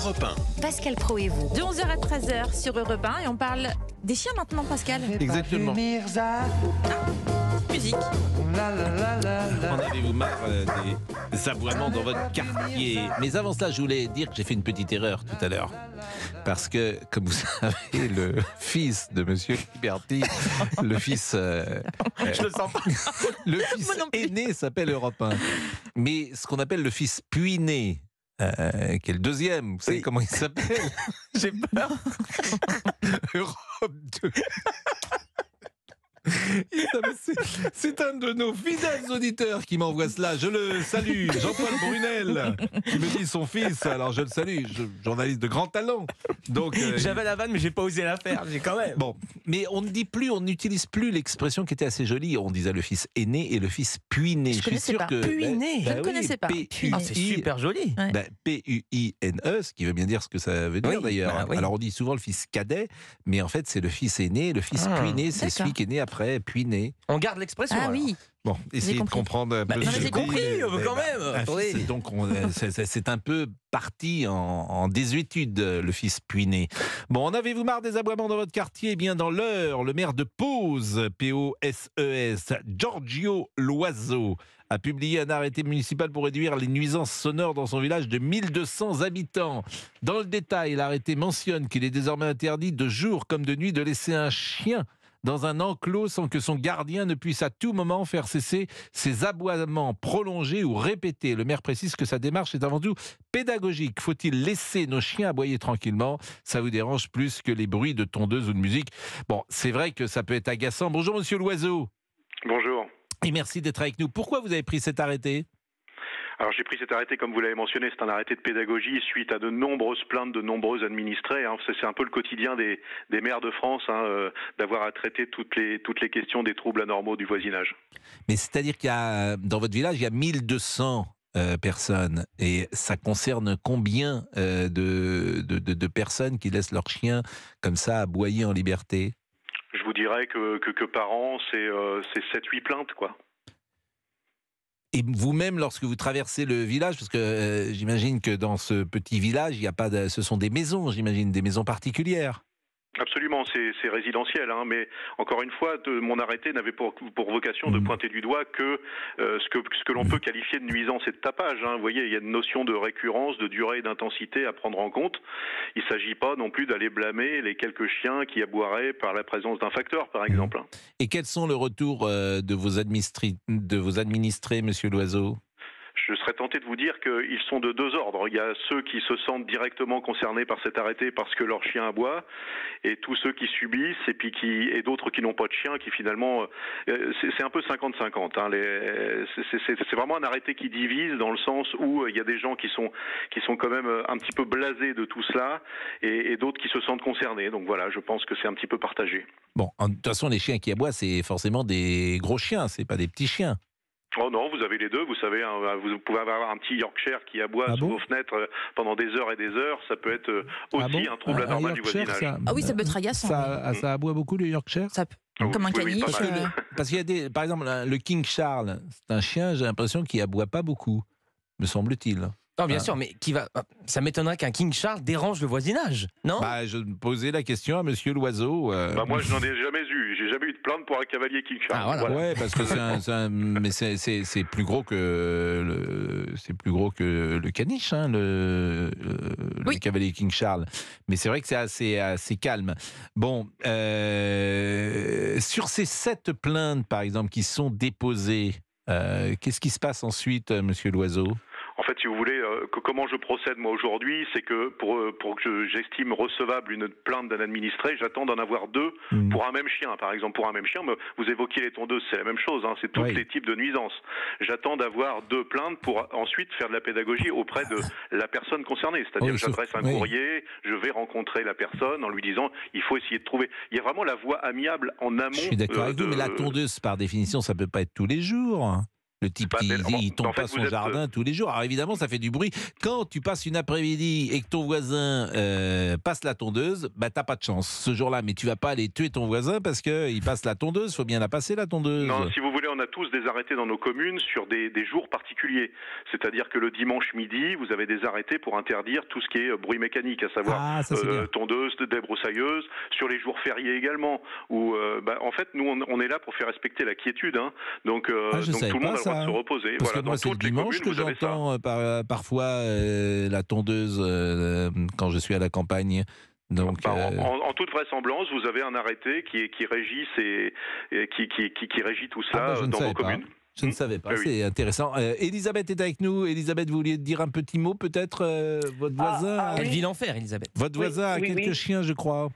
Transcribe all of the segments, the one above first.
Europe 1. Pascal Pro et vous. De 11h à 13h sur Europe 1 et on parle des chiens maintenant, Pascal. Exactement. Musique. En avez-vous marre des aboiements dans votre quartier? Mais avant cela, je voulais dire que j'ai fait une petite erreur tout à l'heure. Parce que, comme vous savez, le fils de Monsieur Liberty, le fils, Je le sens pas. le fils Moi non plus. aîné s'appelle Europe 1. Mais ce qu'on appelle le fils puis-né, qui est le deuxième, vous savez comment il s'appelle? J'ai peur. Europe 2. C'est un de nos fidèles auditeurs qui m'envoie cela. Je le salue, Jean-Paul Brunel, qui me dit son fils. Alors je le salue, journaliste de grand talent. Donc J'avais la vanne, mais j'ai pas osé la faire. J'ai quand même. bon, mais on ne dit plus, on n'utilise plus l'expression qui était assez jolie. On disait le fils aîné et le fils puis-né. Je connaissais pas. Puis-né. Je ne connaissais pas. Ah, c'est super joli. Ouais. P-U-I-N-E, ce qui veut bien dire ce que ça veut dire Oui, d'ailleurs. bah oui. Alors on dit souvent le fils cadet, mais en fait c'est le fils aîné, le fils puis-né, c'est d'accord. celui qui est né après puis-né. On garde l'expression. Ah alors. oui. Bon, essayez de compris. comprendre un peu. Bah, ce j'ai que je compris, dis. quand même. Attendez. Donc c'est un peu parti en désuétude, le fils puis-né. Bon, en avez-vous marre des aboiements dans votre quartier? Eh bien, dans l'Eure, le maire de Pose, P-O-S-E-S, Giorgio Loiseau, a publié un arrêté municipal pour réduire les nuisances sonores dans son village de 1200 habitants. Dans le détail, l'arrêté mentionne qu'il est désormais interdit de jour comme de nuit de laisser un chien dans un enclos sans que son gardien ne puisse à tout moment faire cesser ses aboiements prolongés ou répétés. Le maire précise que sa démarche est avant tout pédagogique. Faut-il laisser nos chiens aboyer tranquillement? Ça vous dérange plus que les bruits de tondeuse ou de musique? Bon, c'est vrai que ça peut être agaçant. Bonjour Monsieur Loiseau. Bonjour. Et merci d'être avec nous. Pourquoi vous avez pris cet arrêté? Alors j'ai pris cet arrêté, comme vous l'avez mentionné, c'est un arrêté de pédagogie suite à de nombreuses plaintes de nombreux administrés. C'est un peu le quotidien des maires de France, d'avoir à traiter toutes les questions des troubles anormaux du voisinage. Mais c'est-à-dire qu'il y a, dans votre village, il y a 1200 personnes. Et ça concerne combien de personnes qui laissent leurs chiens comme ça aboyer en liberté? Je vous dirais que par an, c'est 7-8 plaintes, quoi. Et vous-même, lorsque vous traversez le village, parce que j'imagine que dans ce petit village, il y a pas ce sont des maisons, j'imagine, des maisons particulières. Absolument, c'est résidentiel, mais encore une fois, mon arrêté n'avait pour vocation de pointer du doigt que ce que l'on peut qualifier de nuisance et de tapage. Vous voyez, il y a une notion de récurrence, de durée et d'intensité à prendre en compte. Il ne s'agit pas non plus d'aller blâmer les quelques chiens qui aboieraient par la présence d'un facteur, par exemple. Et quels sont le retour de vos administrés, Monsieur Loiseau? Je serais tenté de vous dire qu'ils sont de deux ordres. Il y a ceux qui se sentent directement concernés par cet arrêté parce que leur chien aboie, et tous ceux qui subissent, et d'autres qui n'ont pas de chien, qui finalement, c'est un peu 50-50. C'est vraiment un arrêté qui divise dans le sens où il y a des gens qui sont quand même un petit peu blasés de tout cela, et d'autres qui se sentent concernés. Donc voilà, je pense que c'est un petit peu partagé. Bon, de toute façon, les chiens qui aboient, c'est forcément des gros chiens, c'est pas des petits chiens. Oh non, vous avez les deux, vous savez, vous pouvez avoir un petit Yorkshire qui aboie sous vos fenêtres pendant des heures et des heures, ça peut être aussi un trouble anormal du voisinage. Ah oui, ça peut être agaçant. Ça aboie beaucoup, le Yorkshire? Comme un Oui, caniche. pas mal. Parce qu'il y a par exemple, le King Charles, c'est un chien, j'ai l'impression qu'il aboie pas beaucoup, me semble-t-il. Non, bien sûr, mais ça m'étonnerait qu'un King Charles dérange le voisinage, non? Je posais la question à Monsieur Loiseau. Moi, je n'en ai jamais eu. J'ai jamais eu de plainte pour un cavalier King Charles. Ah, voilà. Ouais, parce que mais c'est plus gros que le caniche, le cavalier King Charles. Mais c'est vrai que c'est assez calme. Bon, sur ces 7 plaintes, par exemple, qui sont déposées, qu'est-ce qui se passe ensuite, Monsieur Loiseau? En fait, si vous voulez, comment je procède moi aujourd'hui, c'est que pour que j'estime recevable une plainte d'un administré, j'attends d'en avoir 2 pour un même chien. Par exemple, pour un même chien, vous évoquiez les tondeuses, c'est la même chose, c'est tous les types de nuisances. J'attends d'avoir 2 plaintes pour ensuite faire de la pédagogie auprès de la personne concernée. C'est-à-dire que j'adresse un courrier, je vais rencontrer la personne en lui disant, il faut essayer de trouver. Il y a vraiment la voie amiable en amont. Je suis d'accord avec vous, mais la tondeuse, par définition, ça peut pas être tous les jours. Le type Bah, qui mais, il tombe en fait, pas vous son êtes, jardin tous les jours. Alors évidemment, ça fait du bruit. Quand tu passes une après-midi et que ton voisin passe la tondeuse, bah t'as pas de chance ce jour-là. Mais tu vas pas aller tuer ton voisin parce que il passe la tondeuse. Faut bien la passer la tondeuse. Non, si vous voulez, on a tous des arrêtés dans nos communes sur des jours particuliers. C'est-à-dire que le dimanche midi, vous avez des arrêtés pour interdire tout ce qui est bruit mécanique, à savoir Ah, ça c'est bien. tondeuse, débroussailleuse, sur les jours fériés également. Où, en fait, nous, on est là pour faire respecter la quiétude. Hein. Donc, Je donc savais tout le monde pas a le droit ça. de se reposer. Parce Voilà, que moi, dans c'est le toutes les dimanche communes, que vous avez ça. j'entends parfois la tondeuse quand je suis à la campagne. Donc, En toute vraisemblance, vous avez un arrêté qui régit qui régit tout ça je ne dans savais vos pas. communes. Je ne savais pas, Oui, oui. c'est intéressant. Elisabeth est avec nous. Elisabeth, vous vouliez dire un petit mot peut-être votre voisin Elle vit l'enfer, Elisabeth. Votre voisin a quelques chiens, je crois.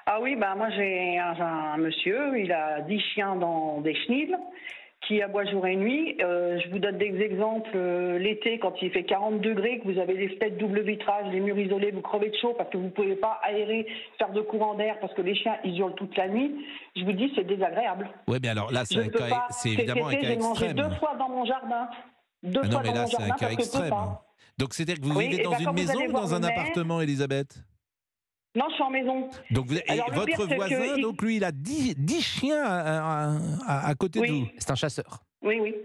Ah oui, moi j'ai un monsieur, il a 10 chiens dans des chenils qui aboient jour et nuit. Je vous donne des exemples. L'été, quand il fait 40 degrés, que vous avez des fenêtres double vitrage, les murs isolés, vous crevez de chaud parce que vous ne pouvez pas aérer, faire de courant d'air parce que les chiens ils hurlent toute la nuit. Je vous dis, c'est désagréable. Oui, mais alors là, c'est Je ne peux pas. évidemment un Cet été, cas j'ai mangé extrême. 2 fois dans mon jardin. Deux Non, fois mais dans là, mon c'est un jardin cas parce que je peux extrême. pas. Donc, c'est-à-dire que vous Oui, vivez et dans ben, une quand vous maison allez ou voir dans un le maire- appartement, Elisabeth? Non, je suis en maison. Donc, et Alors, le pire, votre c'est que voisin, il- donc lui, il a 10 chiens à côté de vous. Oui, C'est un chasseur. oui.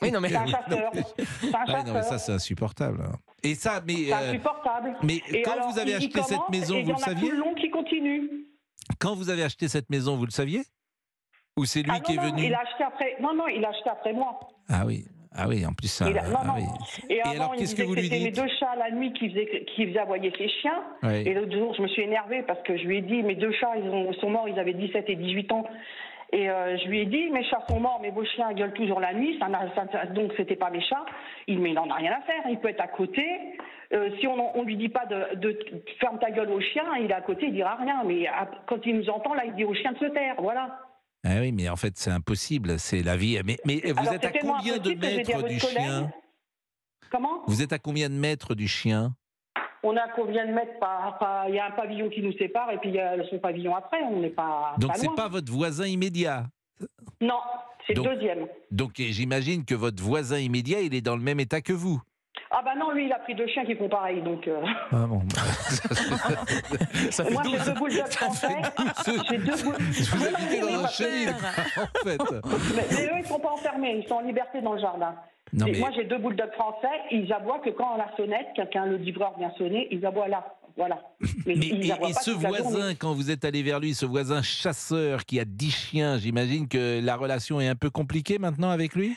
Oui, non, mais. C'est un chasseur. C'est un Ah, non, mais ça, chasseur. c'est insupportable. hein. Et ça, mais, C'est insupportable. mais Et quand alors, vous avez il acheté cette commence, maison, et vous le il y en a saviez? tout le long qui continue. Quand vous avez acheté cette maison, vous le saviez? Ou c'est lui Ah qui est non, venu? il a acheté après. Non, il a acheté après moi. Ah oui, en plus ça. Non, ah oui. Et alors, avant, il me qu'est-ce que disait vous que lui c'était mes dites? 2 chats la nuit qui faisaient aboyer ses chiens. Oui. Et l'autre jour, je me suis énervée parce que je lui ai dit, mes 2 chats, ils sont morts, ils avaient 17 et 18 ans. Et je lui ai dit, mes chats sont morts, mais vos chiens gueulent toujours la nuit, donc c'était pas mes chats. Mais il n'en a rien à faire, il peut être à côté. Si on lui dit pas de ferme ta gueule au chien, il est à côté, il dira rien. Mais quand il nous entend, là, il dit au chien de se taire, voilà. Ah oui, mais en fait, c'est impossible, c'est la vie. Mais vous Alors, êtes à c'est tellement combien de impossible que j'ai dit à mètres du votre collègue- chien? Comment? Vous êtes à combien de mètres du chien? On a combien de mètres il y a un pavillon qui nous sépare et puis il y a son pavillon après, on n'est pas Donc, pas c'est loin. pas votre voisin immédiat. Non, c'est Donc- le deuxième. Donc, j'imagine que votre voisin immédiat, il est dans le même état que vous. Ah bah non, lui il a pris 2 chiens qui font pareil, donc... Ah bon. Ça fait Moi 12. j'ai 2 boules de français, j'ai 2 boules... Vous habitez dans un mais, chenil, en fait. mais eux ils sont pas enfermés, ils sont en liberté dans le jardin. Non, Et mais- moi j'ai 2 boules de français, ils aboient que quand on la sonnette, quelqu'un, le livreur vient sonner, ils aboient là, voilà. Mais, ils aboient et pas ce toute la voisin, journée. quand vous êtes allé vers lui, ce voisin chasseur qui a 10 chiens, j'imagine que la relation est un peu compliquée maintenant avec lui?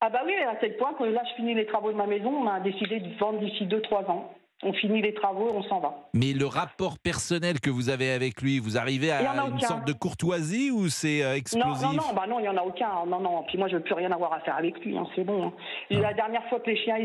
Ah bah oui, à tel point que là je finis les travaux de ma maison, on a décidé de vendre d'ici 2-3 ans. On finit les travaux, on s'en va. Mais le rapport personnel que vous avez avec lui, vous arrivez Il y en à a une aucun. sorte de courtoisie ou c'est explosif? Non, il n'y en a aucun. Non. Puis moi, je veux plus rien avoir à faire avec lui, c'est bon. La dernière fois que les chiens,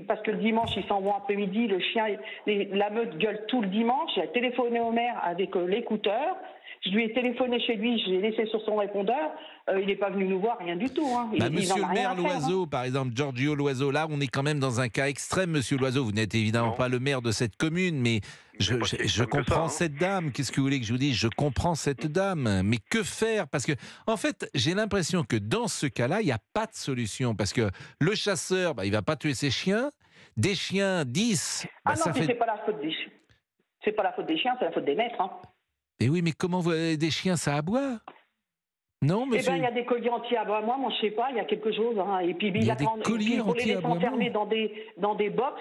parce que le dimanche, ils s'en vont après-midi, le chien, la meute gueule tout le dimanche. J'ai téléphoné au maire avec l'écouteur. Je lui ai téléphoné chez lui, je l'ai laissé sur son répondeur. Il n'est pas venu nous voir, rien du tout. Monsieur le maire Loiseau, par exemple, Giorgio Loiseau, là, on est quand même dans un cas extrême, monsieur Loiseau. Vous n'êtes évidemment Non. pas le maire de cette commune, mais je comprends cette dame. Qu'est-ce que vous voulez que je vous dise? Je comprends cette dame. Mais que faire? Parce que, en fait, j'ai l'impression que dans ce cas-là, il n'y a pas de solution. Parce que le chasseur, il ne va pas tuer ses chiens. Des chiens, 10. Ah non, ça puis fait... c'est pas la faute des chiens. C'est pas la faute des chiens, c'est la faute des maîtres. Mais oui, mais comment des chiens, ça aboie? Non, Eh monsieur? bien, il y a des colliers anti-aboiement, moi, je sais pas, il y a quelque chose. Et puis, Il y a des colliers pour les laisser anti-aboiement. enfermer dans des box,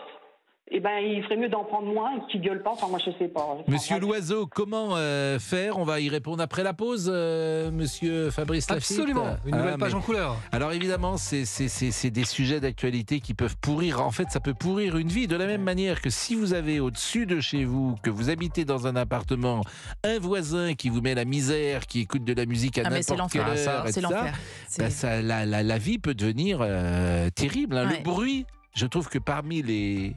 eh ben, il ferait mieux d'en prendre moins et qu'ils gueulent pas. Enfin, moi, je sais pas. Enfin, Monsieur bref. Loiseau, comment faire? On va y répondre après la pause, monsieur Fabrice Lafitte. Absolument, une nouvelle page en couleur. Alors évidemment, c'est des sujets d'actualité qui peuvent pourrir. En fait, ça peut pourrir une vie. De la même manière que si vous avez au-dessus de chez vous, que vous habitez dans un appartement, un voisin qui vous met la misère, qui écoute de la musique à mais c'est n'importe quelle l'enfer. heure, et C'est tout ça, l'enfer. bah, ça, la vie peut devenir terrible. Hein. Ouais. Le bruit, je trouve que parmi les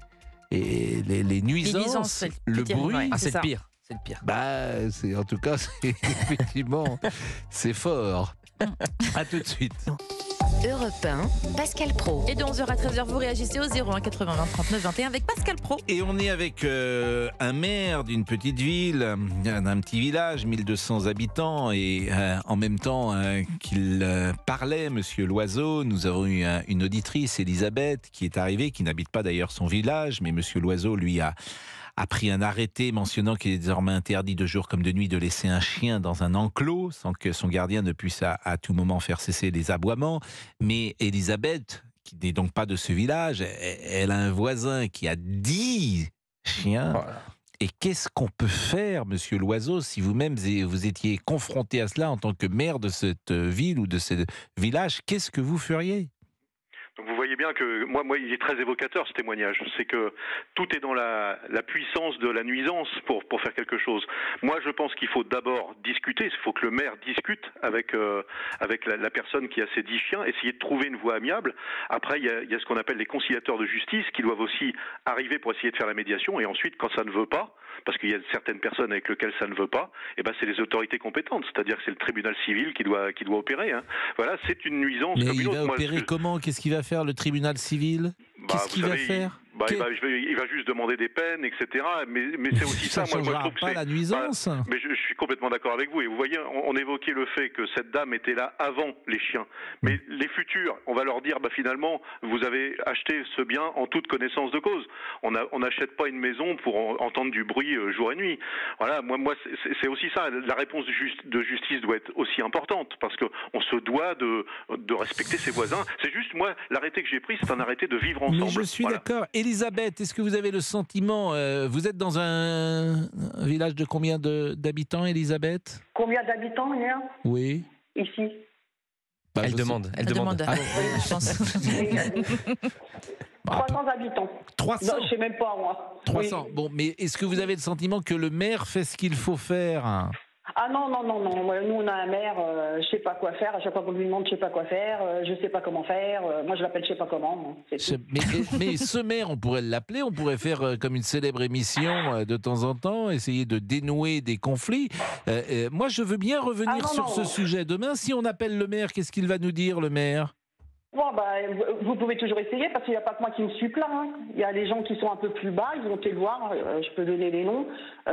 nuisances, c'est le plus terrible, bruit, ouais. Ah, C'est c'est ça. le pire. C'est le pire. bah, en tout cas, effectivement, c'est fort. À tout de suite. Europe 1, Pascal Praud. Et de 11h à 13h, vous réagissez au 01 80 20 39 21 avec Pascal Praud. Et on est avec un maire d'une petite ville, d'un petit village, 1200 habitants, et en même temps qu'il parlait, Monsieur Loiseau, nous avons eu une auditrice, Elisabeth, qui est arrivée, qui n'habite pas d'ailleurs son village, mais Monsieur Loiseau, lui, a pris un arrêté mentionnant qu'il est désormais interdit de jour comme de nuit de laisser un chien dans un enclos sans que son gardien ne puisse à tout moment faire cesser les aboiements. Mais Elisabeth, qui n'est donc pas de ce village, elle a un voisin qui a 10 chiens. Voilà. Et qu'est-ce qu'on peut faire, Monsieur Loiseau, si vous-même vous étiez confronté à cela en tant que maire de cette ville ou de ce village, qu'est-ce que vous feriez ? Donc vous voyez bien que moi, il est très évocateur ce témoignage. C'est que tout est dans la puissance de la nuisance pour faire quelque chose. Moi, je pense qu'il faut d'abord discuter. Il faut que le maire discute avec la personne qui a ses 10 chiens, essayer de trouver une voie amiable. Après, il y a ce qu'on appelle les conciliateurs de justice qui doivent aussi arriver pour essayer de faire la médiation. Et ensuite, quand ça ne veut pas, parce qu'il y a certaines personnes avec lesquelles ça ne veut pas, et ben c'est les autorités compétentes. C'est-à-dire que c'est le tribunal civil qui doit opérer. Hein. Voilà, c'est une nuisance. Mais comme il une va autre. opérer comment ? Qu'est-ce qu'il va faire, le tribunal civil ? Qu'est-ce qu'il va faire ? Il va juste demander des peines, etc. Mais c'est aussi ça. Moi, je trouve que c'est la nuisance. Mais je suis complètement d'accord avec vous. Et vous voyez, on évoquait le fait que cette dame était là avant les chiens. Mais les futurs, on va leur dire, finalement, vous avez acheté ce bien en toute connaissance de cause. On n'achète pas une maison pour entendre du bruit jour et nuit. Voilà. Moi, c'est aussi ça. La réponse de justice doit être aussi importante parce que on se doit de respecter ses voisins. C'est juste, moi, l'arrêté que j'ai pris, c'est un arrêté de vivre ensemble. Mais je suis d'accord. Elisabeth, est-ce que vous avez le sentiment, vous êtes dans un village de combien d'habitants, Elisabeth ? Combien d'habitants, il y a ? Oui. Ici. Elle demande. Ah, oui, je pense. 300 habitants. 300 Non, je ne sais même pas, moi. 300. Oui. Bon, mais est-ce que vous avez le sentiment que le maire fait ce qu'il faut faire ? Ah non. Nous, on a un maire, je ne sais pas quoi faire. À chaque fois qu'on lui demande, je ne sais pas quoi faire. Je ne sais pas comment faire. Moi, je l'appelle je ne sais pas comment. Mais ce maire, on pourrait l'appeler. On pourrait faire comme une célèbre émission de temps en temps, essayer de dénouer des conflits. Moi, je veux bien revenir sur ce sujet. Demain, si on appelle le maire, qu'est-ce qu'il va nous dire, le maire ? Bon, vous pouvez toujours essayer parce qu'il n'y a pas que moi qui me suis plaint. Hein. Il y a des gens qui sont un peu plus bas, ils vont te le voir, je peux donner les noms. Ça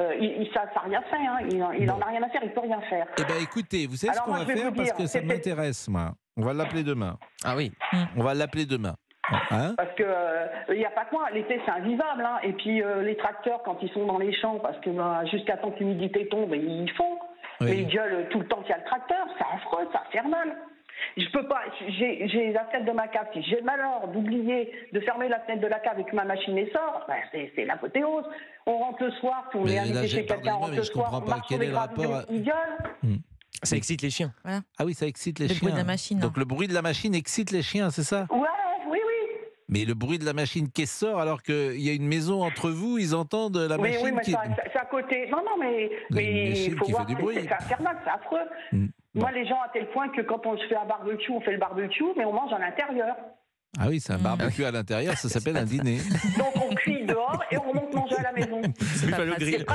n'a rien fait, hein. Il n'en a rien à faire, il ne peut rien faire. Eh bien écoutez, vous savez ce qu'on va faire parce que ça m'intéresse, moi. On va l'appeler demain. Ah oui. On va l'appeler demain. Hein ? Parce que il n'y a pas que moi, l'été c'est invivable. Hein. Et puis les tracteurs, quand ils sont dans les champs, parce que jusqu'à temps que l'humidité tombe, ils font. Oui. Mais ils gueulent tout le temps qu'il y a le tracteur, c'est affreux, c'est infernal. Je peux pas, j'ai la fenêtre de ma cave. Si j'ai le malheur d'oublier de fermer la fenêtre de la cave et que ma machine sort, c'est l'apothéose. On rentre le soir, on est invité chez quelqu'un, on rentre le soir, on marche sur les graviers, ils gueulent. Ça excite les chiens. Voilà. Ah oui, ça excite les chiens. Le bruit de la machine. Donc le bruit de la machine excite les chiens, c'est ça ? Ouais, oui. Mais le bruit de la machine qui sort alors qu'il y a une maison entre vous, ils entendent la machine mais qui... c'est à côté. Non, mais il faut voir, c'est infernal, c'est affreux. Moi, les gens, à tel point que quand on se fait un barbecue, on fait le barbecue, mais on mange à l'intérieur. Ah oui, c'est un barbecue à l'intérieur, ça s'appelle un dîner. Donc on cuit dehors et on remonte manger à la maison. C'est pas le grill.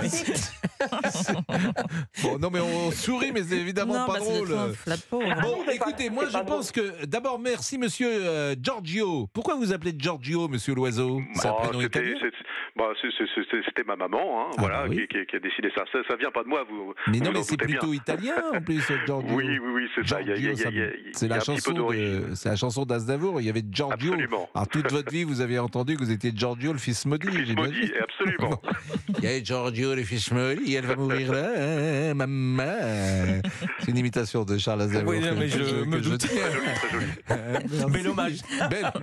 Bon, non mais on sourit, mais c'est évidemment pas drôle. Bon, écoutez, moi je pense que d'abord merci Monsieur Giorgio. Pourquoi vous appelez Giorgio, Monsieur Loiseau ? C'est un prénom italien. C'était ma maman, hein, voilà, oui. qui a décidé ça. Ça vient pas de moi, vous. Mais non, mais c'est plutôt italien en plus, Giorgio. Oui, c'est ça. C'est la chanson d'Aznavour. Il y avait Giorgio. Absolument. Alors, toute votre vie, vous avez entendu que vous étiez Giorgio, le fils maudit. Le fils maudit, absolument. Il y a Giorgio, le fils maudit, elle va mourir là, maman. C'est une imitation de Charles Aznavour. Oui, mais je me doute. Très joli. Bel hommage.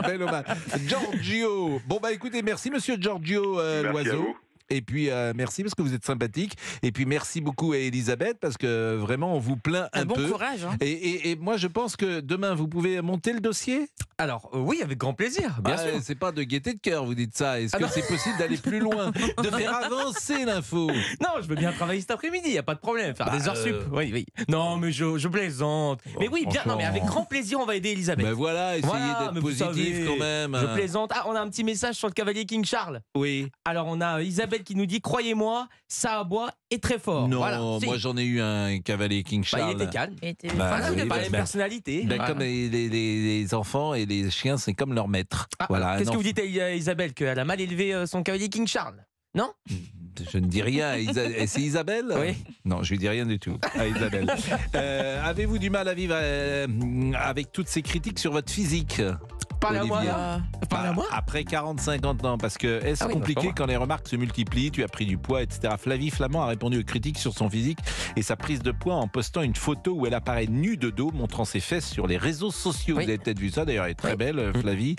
Bel hommage. Giorgio. Bon, écoutez, merci, Monsieur Giorgio Loiseau. Et puis merci parce que vous êtes sympathique. Et puis merci beaucoup à Elisabeth parce que vraiment on vous plaint un peu. Bon courage. Hein. Et moi je pense que demain vous pouvez monter le dossier. Alors oui, avec grand plaisir, bien sûr. C'est pas de gaieté de cœur, vous dites ça. Est-ce que c'est possible d'aller plus loin, de faire avancer l'info ? Non, je veux bien travailler cet après-midi, il y a pas de problème, faire des heures sup. Oui. Non, mais je plaisante. Mais oui, bien. Non, mais avec grand plaisir, on va aider Elisabeth. Voilà, essayez d'être positif quand même. Je plaisante. Ah, on a un petit message sur le cavalier King Charles. Oui. Alors on a Isabelle Isabelle qui nous dit croyez-moi, ça aboie est très fort. Non, Voilà, moi j'en ai eu un cavalier King Bah, Charles. il était calme. Il était- Voilà, oui, il n'a pas bah, la même bah, personnalité. Ben, Voilà. comme les enfants et les chiens, c'est comme leur maître. Ah, Voilà, qu'est-ce un que vous enfant- dites à Isabelle qu'elle a mal élevé son cavalier King Charles? Non? Je ne dis rien. Et c'est Isabelle? Oui. Non, je lui dis rien du tout à Isabelle. Avez-vous du mal à vivre avec toutes ces critiques sur votre physique? Parlez à moi. Olivier. là. Parlez à moi. Après 40-50 ans, parce que est-ce Ah oui, compliqué bah, pas quand les remarques se multiplient, tu as pris du poids, etc. Flavie Flamand a répondu aux critiques sur son physique et sa prise de poids en postant une photo où elle apparaît nue de dos, montrant ses fesses sur les réseaux sociaux. Oui. Vous avez peut-être vu ça, d'ailleurs, elle est très belle, Flavie.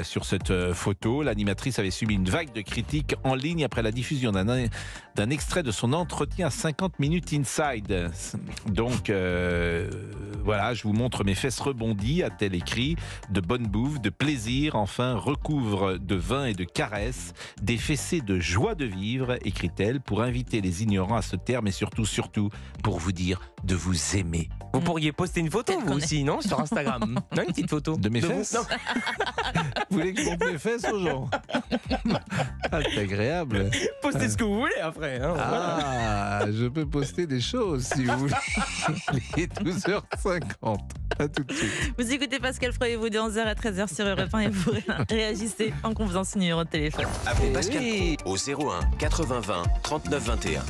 Sur cette photo, l'animatrice avait subi une vague de critiques en ligne après la diffusion d'un extrait de son entretien à 50 minutes Inside. Donc, voilà, je vous montre mes fesses rebondies, a-t-elle écrit, de bonne bouffe, de plaisir, enfin, recouvre de vin et de caresses, des fessées de joie de vivre, écrit-elle, pour inviter les ignorants à ce terme et surtout, pour vous dire de vous aimer. Vous pourriez poster une photo, Peut-être vous qu'on aussi, non? Sur Instagram. Non, une petite photo. De mes vous. fesses Non. Vous voulez que je montre mes fesses aux gens? Ah, c'est agréable. Postez ce que vous voulez après. Hein, voilà. Ah, je peux poster des choses si vous voulez. Il est 12h50. À tout de suite. Vous écoutez Pascal Pro et vous de 11h à 13h sur Europe 1 et vous réagissez en convenant ce numéro de téléphone. Appelez Pascal Pro au 01 80 20 39 21.